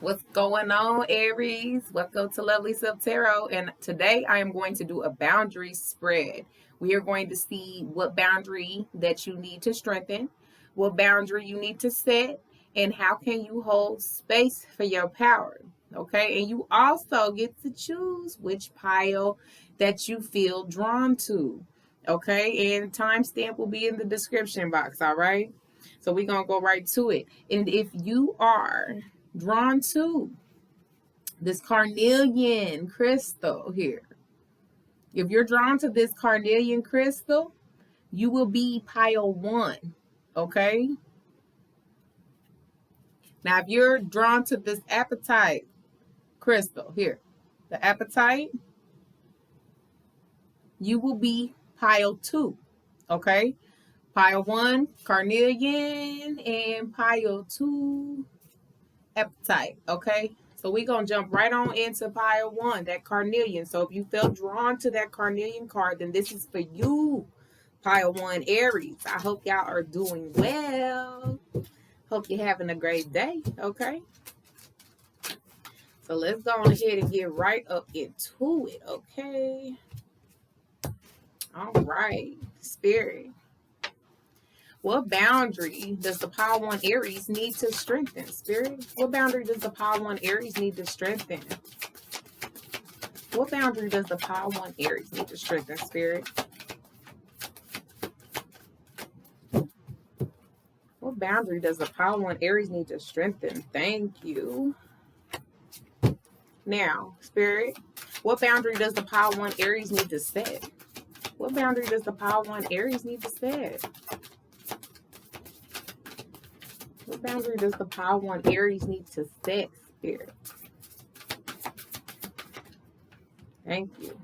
What's going on, Aries? Welcome to Lovely Self Tarot. And today I am going to do a boundary spread. We are going to see what boundary that you need to strengthen, what boundary you need to set, and how can you hold space for your power. Okay, and you also get to choose which pile that you feel drawn to. Okay, and timestamp will be in the description box. All right, so we're gonna go right to it. And if you are drawn to this carnelian crystal here, if you're drawn to this carnelian crystal, you will be pile 1. Okay, now if you're drawn to this apatite crystal here, the apatite, you will be pile 2. Okay, pile 1 carnelian and pile 2 apatite. Okay, so we're gonna jump right on into pile 1, that carnelian. So if you felt drawn to that carnelian card, then this is for you, pile 1 Aries. I hope y'all are doing well. Hope you're having a great day. Okay, so let's go on ahead and get right up into it. Okay, all right, Spirit, what boundary does the pile 1 Aries need to strengthen, Spirit? What boundary does the pile 1 Aries need to strengthen? What boundary does the pile 1 Aries need to strengthen, Spirit? What boundary does the pile 1 Aries need to strengthen? Thank you. Now, Spirit, what boundary does the pile 1 Aries need to set? What boundary does the pile 1 Aries need to set? What boundary does the pile 1 Aries need to set, Spirit? Thank you.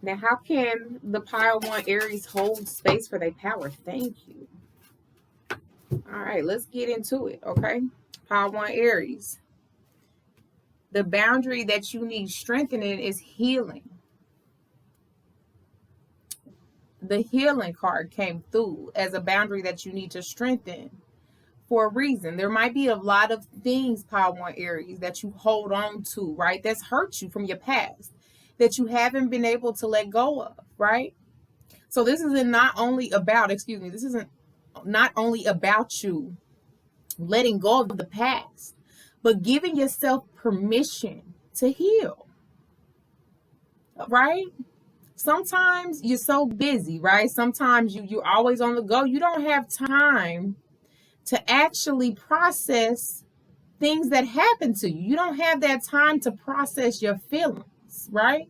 Now, how can the pile 1 Aries hold space for their power? Thank you. All right, let's get into it, okay? Pile 1 Aries. The boundary that you need strengthening is healing. The healing card came through as a boundary that you need to strengthen for a reason. There might be a lot of things, pile 1 Aries, that you hold on to, right? That's hurt you from your past, that you haven't been able to let go of, right? So this isn't not only about, this isn't not only about you letting go of the past, but giving yourself permission to heal, right? Sometimes you're so busy, right? Sometimes you're always on the go. You don't have time to actually process things that happen to you. You don't have that time to process your feelings, right?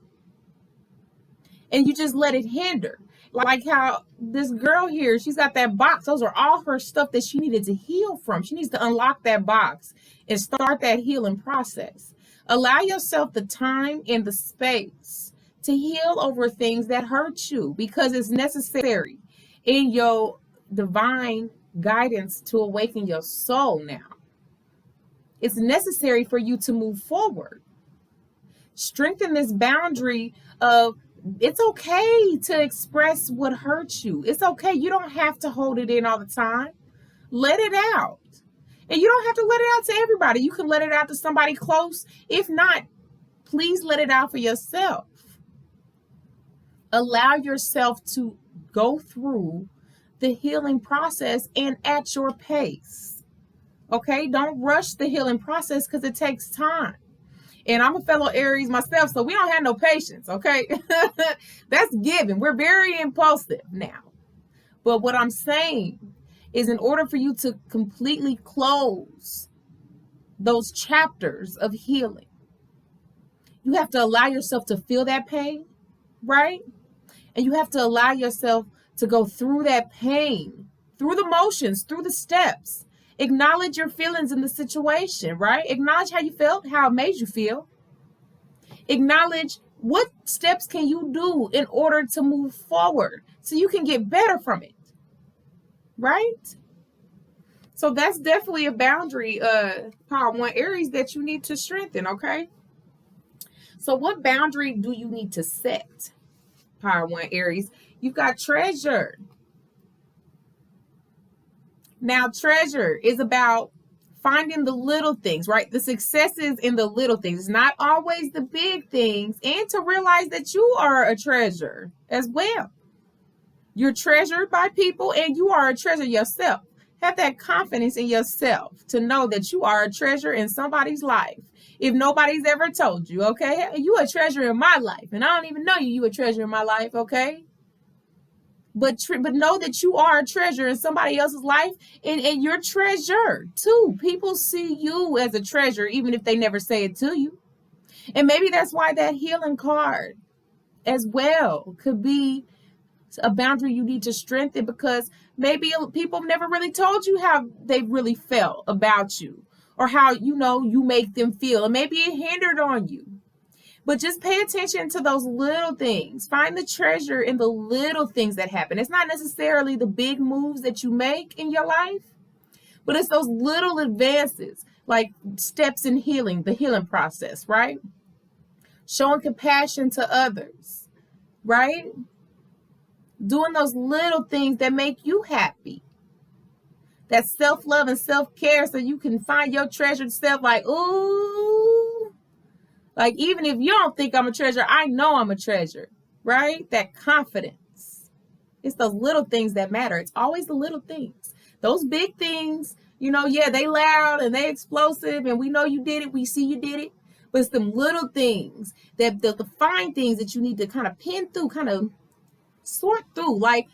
And you just let it hinder. Like how this girl here, she's got that box. Those are all her stuff that she needed to heal from. She needs to unlock that box and start that healing process. Allow yourself the time and the space to heal over things that hurt you, because it's necessary in your divine guidance to awaken your soul now. It's necessary for you to move forward. Strengthen this boundary of it's okay to express what hurts you. It's okay. You don't have to hold it in all the time. Let it out. And you don't have to let it out to everybody. You can let it out to somebody close. If not, please let it out for yourself. Allow yourself to go through the healing process and at your pace. Okay? Don't rush the healing process because it takes time. And I'm a fellow Aries myself, so we don't have no patience, okay? That's given. We're very impulsive now. But what I'm saying is, in order for you to completely close those chapters of healing, you have to allow yourself to feel that pain, right? And you have to allow yourself to go through that pain, through the motions, through the steps. Acknowledge your feelings in the situation, right? Acknowledge how you felt, how it made you feel. Acknowledge what steps can you do in order to move forward so you can get better from it, right? So that's definitely a boundary, pile 1 Aries, that you need to strengthen, okay? So what boundary do you need to set, pile 1 Aries? You've got treasure. Now, treasure is about finding the little things, right? The successes in the little things. It's not always the big things. And to realize that you are a treasure as well. You're treasured by people and you are a treasure yourself. Have that confidence in yourself to know that you are a treasure in somebody's life. If nobody's ever told you, okay? You a treasure in my life. And I don't even know you. You a treasure in my life, okay? But know that you are a treasure in somebody else's life, and you're treasured too. People see you as a treasure, even if they never say it to you. And maybe that's why that healing card as well could be a boundary you need to strengthen, because maybe people never really told you how they really felt about you or how, you make them feel. And maybe it hindered on you. But just pay attention to those little things. Find the treasure in the little things that happen. It's not necessarily the big moves that you make in your life, but it's those little advances, like steps in healing, the healing process, right? Showing compassion to others, right? Doing those little things that make you happy. That self-love and self-care, so you can find your treasured self like, ooh. Like, even if you don't think I'm a treasure, I know I'm a treasure, right? That confidence. It's those little things that matter. It's always the little things. Those big things, they loud and they explosive and we know you did it. We see you did it. But it's them little things, that the fine things that you need to kind of pin through, kind of sort through, like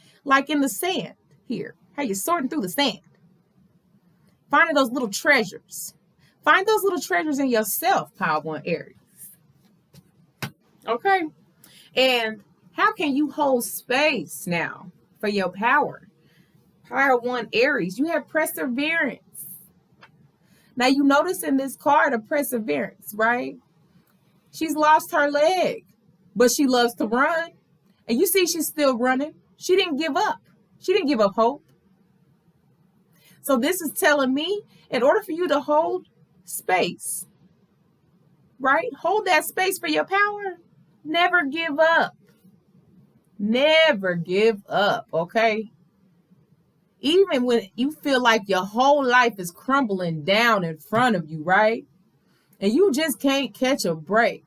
in the sand here. How you sorting through the sand. Finding those little treasures. Find those little treasures in yourself, Power 1 Aries. Okay. And how can you hold space now for your power? Power 1 Aries, you have perseverance. Now you notice in this card of perseverance, right? She's lost her leg, but she loves to run. And you see she's still running. She didn't give up. She didn't give up hope. So this is telling me, in order for you to hold space, right? Hold that space for your power. Never give up. Never give up, okay? Even when you feel like your whole life is crumbling down in front of you, right? And you just can't catch a break.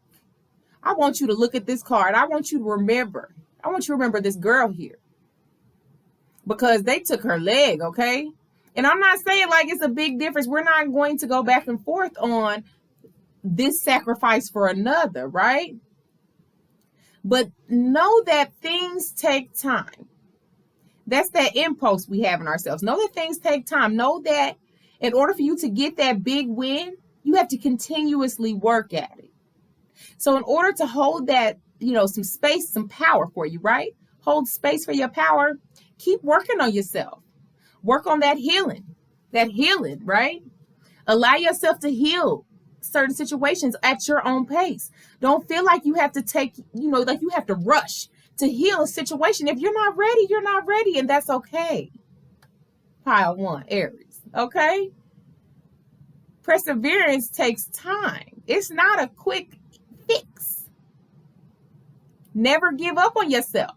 I want you to look at this card. I want you to remember. I want you to remember this girl here. Because they took her leg, okay? And I'm not saying like it's a big difference. We're not going to go back and forth on this sacrifice for another, right? But know that things take time. That's that impulse we have in ourselves. Know that things take time. Know that in order for you to get that big win, you have to continuously work at it. So in order to hold that, some space, some power for you, right? Hold space for your power. Keep working on yourself. Work on that healing, right? Allow yourself to heal certain situations at your own pace. Don't feel like you have to like you have to rush to heal a situation. If you're not ready, you're not ready, and that's okay. Pile 1, Aries, okay? Perseverance takes time. It's not a quick fix. Never give up on yourself,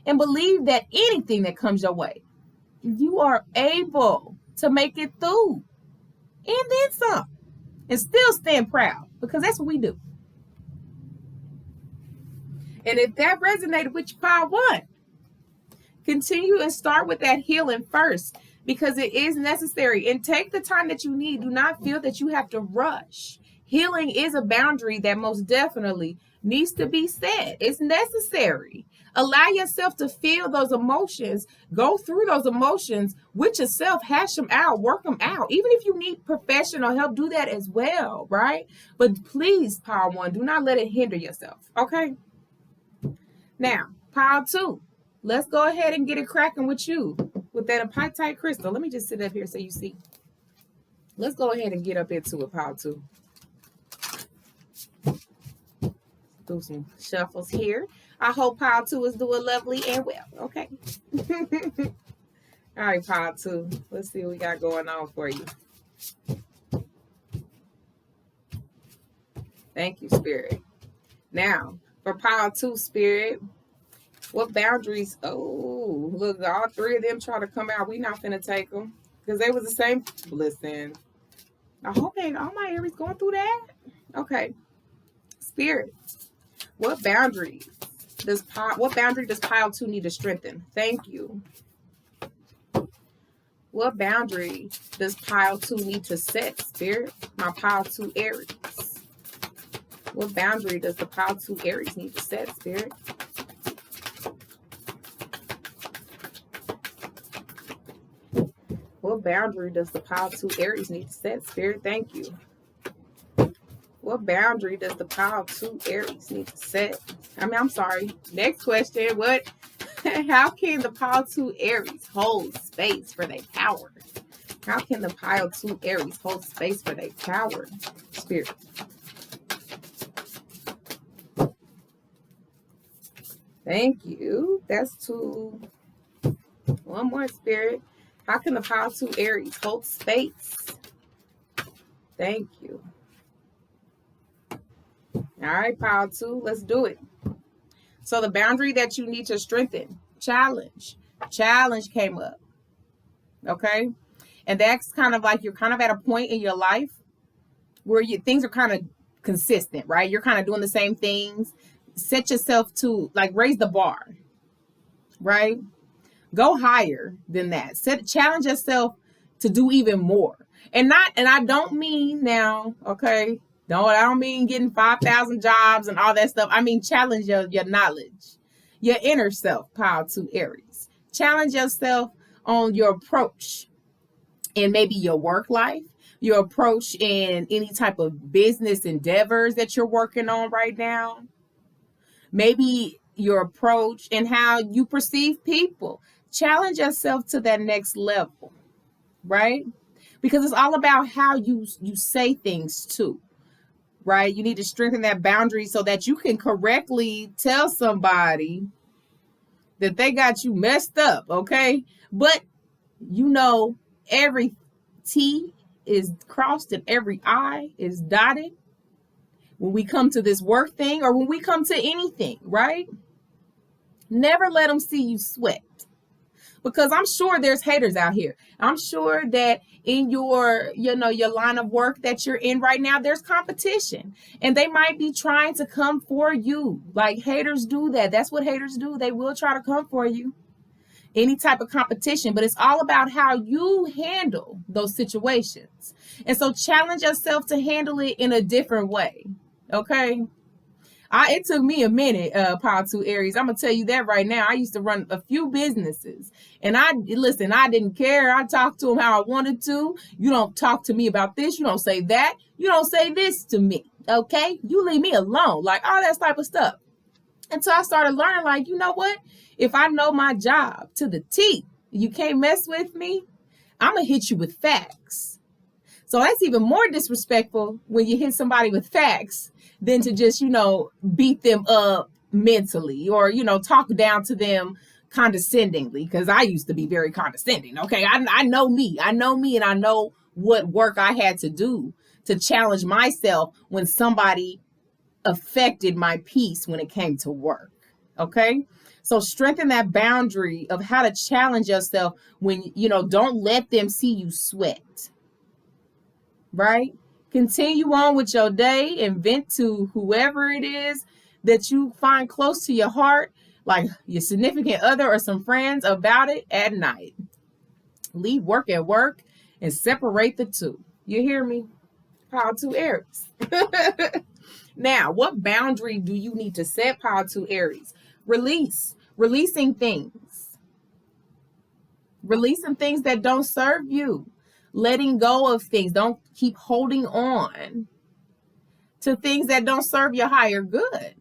and believe that anything that comes your way, you are able to make it through, and then some. And still stand proud, because that's what we do. And if that resonated with you, Power 1, continue and start with that healing first, because it is necessary. And take the time that you need. Do not feel that you have to rush. Healing is a boundary that most definitely needs to be set. It's necessary. Allow yourself to feel those emotions. Go through those emotions with yourself. Hash them out. Work them out. Even if you need professional help, do that as well, right? But please, Power 1, do not let it hinder yourself, okay? Now, Power 2, let's go ahead and get it cracking with you with that apatite crystal. Let me just sit up here so you see. Let's go ahead and get up into it, Power 2. Do some shuffles here. I hope Power 2 is doing lovely and well. Okay. All right, Power 2. Let's see what we got going on for you. Thank you, Spirit. Now, for Power 2, Spirit, what boundaries? Oh, look, all three of them try to come out. We not finna take them. Because they was the same. Listen, I hope ain't all my Aries going through that. Okay. Spirit, what boundary does pile 2 need to strengthen? Thank you. What boundary does pile 2 need to set, Spirit? My pile 2 Aries. What boundary does the pile 2 Aries need to set, Spirit? What boundary does the pile 2 Aries need to set, Spirit? Thank you. What boundary does the pile 2 Aries need to set? I'm sorry. Next question. How can the pile 2 Aries hold space for their power? How can the pile 2 Aries hold space for their power, Spirit? Thank you. That's 2. One more, Spirit. How can the pile 2 Aries hold space? Thank you. All right, pile 2, let's do it. So the boundary that you need to strengthen, challenge came up. Okay. And that's kind of like you're kind of at a point in your life where things are kind of consistent, right? You're kind of doing the same things. Set yourself to like raise the bar, right? Go higher than that. Challenge yourself to do even more. And I don't mean now, okay? I don't mean getting 5,000 jobs and all that stuff. I mean challenge your knowledge, your inner self, pile 2 Aries. Challenge yourself on your approach in maybe your work life, your approach in any type of business endeavors that you're working on right now. Maybe your approach and how you perceive people. Challenge yourself to that next level, right? Because it's all about how you say things too, right? You need to strengthen that boundary so that you can correctly tell somebody that they got you messed up, okay? But every T is crossed and every I is dotted when we come to this work thing or when we come to anything, right? Never let them see you sweat. Because I'm sure there's haters out here. I'm sure that in your line of work that you're in right now, there's competition. And they might be trying to come for you. Like haters do that. That's what haters do. They will try to come for you. Any type of competition. But it's all about how you handle those situations. And so challenge yourself to handle it in a different way. Okay? It took me a minute, pile 2 Aries. I'm going to tell you that right now. I used to run a few businesses. And I didn't care. I talked to them how I wanted to. You don't talk to me about this. You don't say that. You don't say this to me. Okay? You leave me alone. Like all that type of stuff. And so I started learning, like, you know what? If I know my job to the T, you can't mess with me. I'm going to hit you with facts. So that's even more disrespectful when you hit somebody with facts than to just, beat them up mentally or, talk down to them condescendingly. Because I used to be very condescending. Okay, I know me. And I know what work I had to do to challenge myself when somebody affected my peace when it came to work. Okay, so strengthen that boundary of how to challenge yourself when, don't let them see you sweat. Right? Continue on with your day and vent to whoever it is that you find close to your heart, like your significant other or some friends, about it at night. Leave work at work and separate the two. You hear me? Pile 2 Aries. Now, what boundary do you need to set, pile 2 Aries? Releasing things. Releasing things that don't serve you. Letting go of things. Don't keep holding on to things that don't serve your higher good.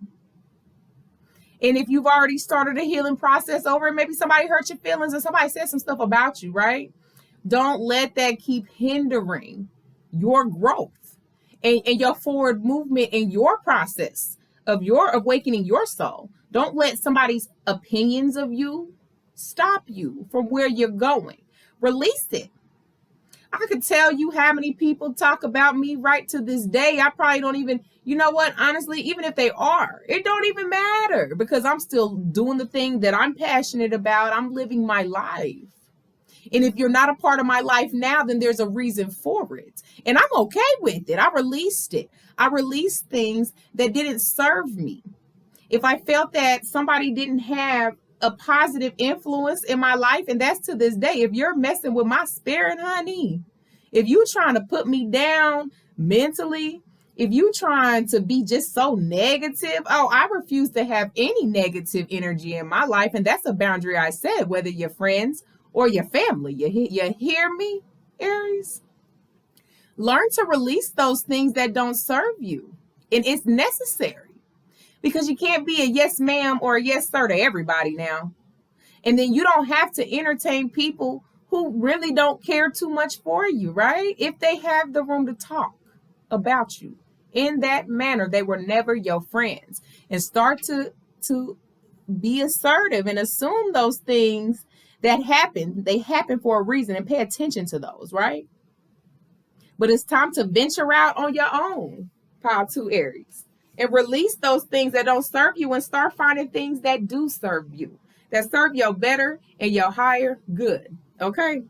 And if you've already started a healing process over it, maybe somebody hurt your feelings and somebody said some stuff about you, right? Don't let that keep hindering your growth and your forward movement in your process of your awakening your soul. Don't let somebody's opinions of you stop you from where you're going. Release it. I could tell you how many people talk about me right to this day. I probably don't even, honestly, even if they are, it don't even matter because I'm still doing the thing that I'm passionate about. I'm living my life. And if you're not a part of my life now, then there's a reason for it. And I'm okay with it. I released it. I released things that didn't serve me. If I felt that somebody didn't have a positive influence in my life, and that's to this day, if you're messing with my spirit, honey, if you trying to put me down mentally, if you trying to be just so negative, oh, I refuse to have any negative energy in my life. And that's a boundary I said, whether you're friends or your family. You hear me, Aries? Learn to release those things that don't serve you. And it's necessary. Because you can't be a yes ma'am or a yes sir to everybody now. And then you don't have to entertain people who really don't care too much for you, right? If they have the room to talk about you in that manner, they were never your friends. And start to be assertive and assume those things that happen. They happen for a reason, and pay attention to those, right? But it's time to venture out on your own, Pile 2 Aries. And release those things that don't serve you and start finding things that do serve you, that serve your better and your higher good. Okay?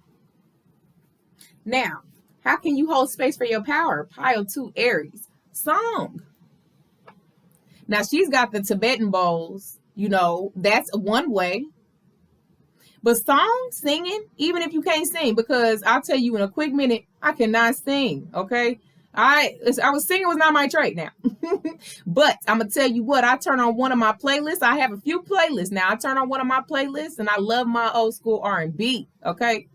Now, how can you hold space for your power? Pile 2 Aries. Song. Now, she's got the Tibetan bowls. You know, that's one way. But song, singing, even if you can't sing, because I'll tell you in a quick minute, I cannot sing. Okay? I was singing was not my trait now. But I'm going to tell you what, I turn on one of my playlists. I have a few playlists now. I turn on one of my playlists and I love my old school R&B. Okay.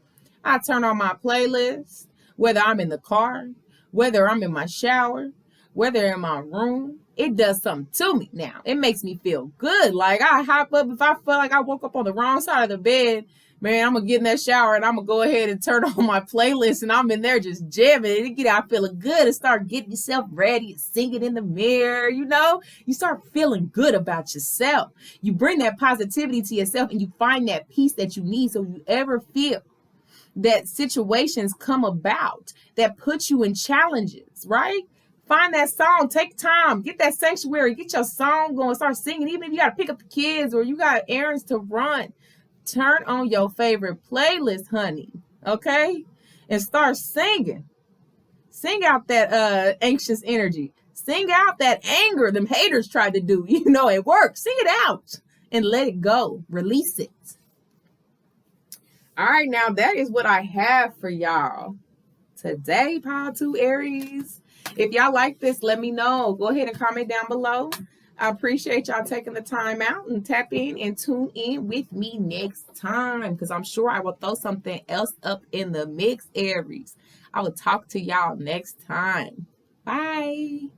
I turn on my playlist, whether I'm in the car, whether I'm in my shower, whether in my room. It does something to me now. It makes me feel good. Like I hop up. If I feel like I woke up on the wrong side of the bed, man, I'm going to get in that shower and I'm going to go ahead and turn on my playlist and I'm in there just jamming and get out feeling good and start getting yourself ready and singing in the mirror, you know? You start feeling good about yourself. You bring that positivity to yourself and you find that peace that you need, so you ever feel that situations come about that put you in challenges, right? Find that song, take time, get that sanctuary, get your song going, start singing. Even if you got to pick up the kids or you got errands to run, turn on your favorite playlist, honey, okay? And start singing. Sing out that anxious energy. Sing out that anger them haters tried to do, you know, at work. Sing it out and let it go. Release it. All right, now that is what I have for y'all today, Pile 2 Aries. If y'all like this, let me know. Go ahead and comment down below. I appreciate y'all taking the time out and tap in and tune in with me next time, because I'm sure I will throw something else up in the mix, Aries. I will talk to y'all next time. Bye.